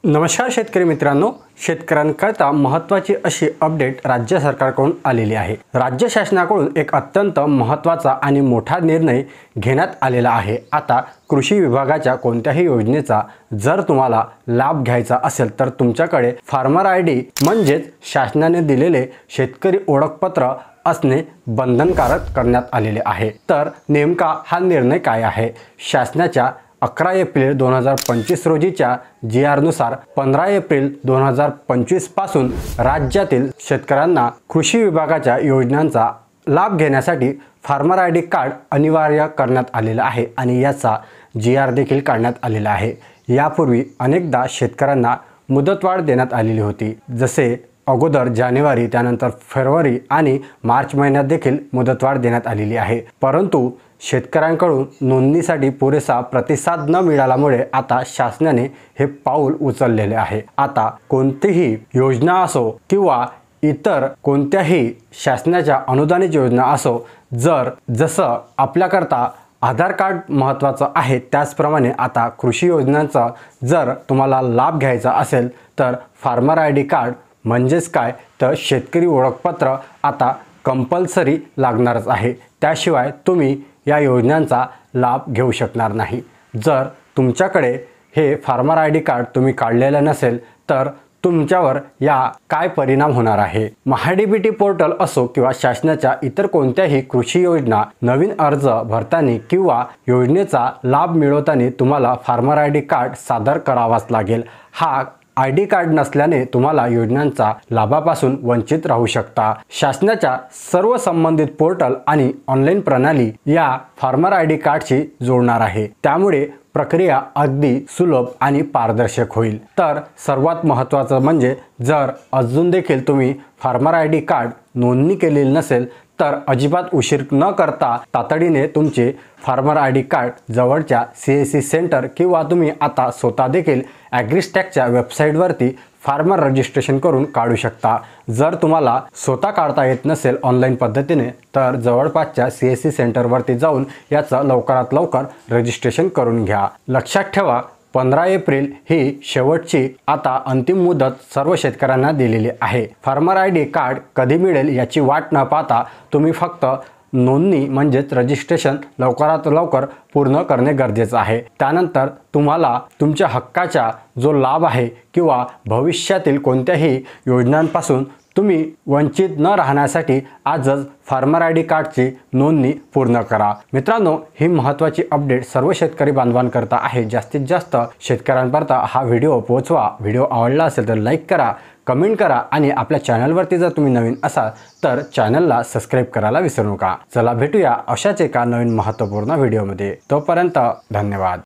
नमस्कार शेतकरी मित्रांनो, शेतकऱ्यांकरता महत्त्वाची अशी अपडेट राज्य सरकारकडून आलेली आहे। राज्य शासनाकडून एक अत्यंत महत्त्वाचा आणि मोठा निर्णय घेण्यात आलेला आहे। आता कृषी विभागाच्या कोणत्याही योजनेचा जर तुम्हाला लाभ घ्यायचा असेल तर तुमच्याकडे फार्मर आयडी म्हणजेच शासनाने दिलेले शेतकरी ओळखपत्र असणे बंधनकारक करण्यात आलेले आहे। तर नेमका हा निर्णय काय आहे? शासनाच्या 11 एप्रिल 2025 रोजीच्या GR नुसार 15 एप्रिल 2025 पासून राज्यातील शेतकऱ्यांना कृषी विभागाच्या योजनांचा लाभ घेण्यासाठी फार्मर आयडी कार्ड अनिवार्य करण्यात आलेला आहे आणि याचा GR देखील काढण्यात आलेला आहे। यापूर्वी अनेकदा शेतकऱ्यांना मुदतवाढ देण्यात आलेली होती, जसे अगोदर जानेवारी, त्यानंतर फेब्रुवारी आणि मार्च महिन्यात देखील मुदतवाढ देण्यात आलेली आहे। परंतु शेतकऱ्यांकडून नोंदणीसाठी पुरेसा प्रतिसाद न मिळाल्यामुळे आता शासनाने हे पाऊल उचललेले आहे। आता कोणतीही योजना असो किंवा इतर कोणत्याही शासनाच्या अनुदानित योजना असो, जसं आपल्याकरता आधार कार्ड महत्त्वाचं आहे त्याचप्रमाणे आता कृषी योजनांचा जर तुम्हाला लाभ घ्यायचा असेल तर फार्मर आयडी कार्ड म्हणजेच काय तर शेतकरी ओळखपत्र आता कंपल्सरी लागणारच आहे। त्याशिवाय तुम्ही या योजनांचा लाभ घेऊ शकणार नाही। जर तुमच्याकडे हे फार्मर आयडी कार्ड तुम्ही काढलेलं नसेल तर तुमच्यावर या काय परिणाम होणार आहे? महाडीबीटी पोर्टल असो किंवा शासनाच्या इतर कोणत्याही कृषी योजना नवीन अर्ज भरताना किंवा योजनेचा लाभ मिळवताना तुम्हाला फार्मर आयडी कार्ड सादर करावाच लागेल। हा आयडी कार्ड नसल्याने तुम्हाला योजनांचा लाभापासून वंचित राहू शकता। शासनाच्या सर्व संबंधित पोर्टल आणि ऑनलाईन प्रणाली या फार्मर आयडी कार्डशी जोडणार आहे, त्यामुळे प्रक्रिया अगदी सुलभ आणि पारदर्शक होईल। तर सर्वात महत्त्वाचं म्हणजे जर अजून देखील तुम्ही फार्मर आयडी कार्ड नोंदणी केलेली नसेल तर अजिबात उशीर न करता तातडीने तुमचे फार्मर आयडी कार्ड जवळच्या CSC सेंटर किंवा तुम्ही आता स्वतः देखील ॲग्रिस्टॅकच्या वेबसाईटवरती फार्मर रजिस्ट्रेशन करून काढू शकता। जर तुम्हाला स्वतः काढता येत नसेल ऑनलाईन पद्धतीने तर जवळपासच्या CSC सेंटरवरती जाऊन याचं लवकरात लवकर रजिस्ट्रेशन करून घ्या। लक्षात ठेवा, 15 एप्रिल ही शेवटची आता अंतिम मुदत सर्व शेतकऱ्यांना दिलेली आहे। फार्मर आयडी कार्ड कधी मिळेल याची वाट न पाहता तुम्ही फक्त नोंदणी म्हणजेच रजिस्ट्रेशन लवकरात लवकर पूर्ण करणे गरजेचं आहे। त्यानंतर तुम्हाला तुमच्या हक्काचा जो लाभ आहे किंवा भविष्यातील कोणत्याही योजनांपासून तुम्ही वंचित न राहण्यासाठी आजच फार्मर आयडी कार्डची नोंदणी पूर्ण करा। मित्रांनो, ही महत्त्वाची अपडेट सर्व शेतकरी बांधवांकरता आहे। जास्तीत जास्त शेतकऱ्यांपर्यंत हा व्हिडिओ पोहोचवा। व्हिडिओ आवडला असेल तर लाईक करा, कमेंट करा आणि आपल्या चॅनलवरती जर तुम्ही नवीन असाल तर चॅनलला सबस्क्राईब करायला विसरू नका। चला भेटूया अशाच एका नवीन महत्त्वपूर्ण व्हिडिओमध्ये। तोपर्यंत धन्यवाद।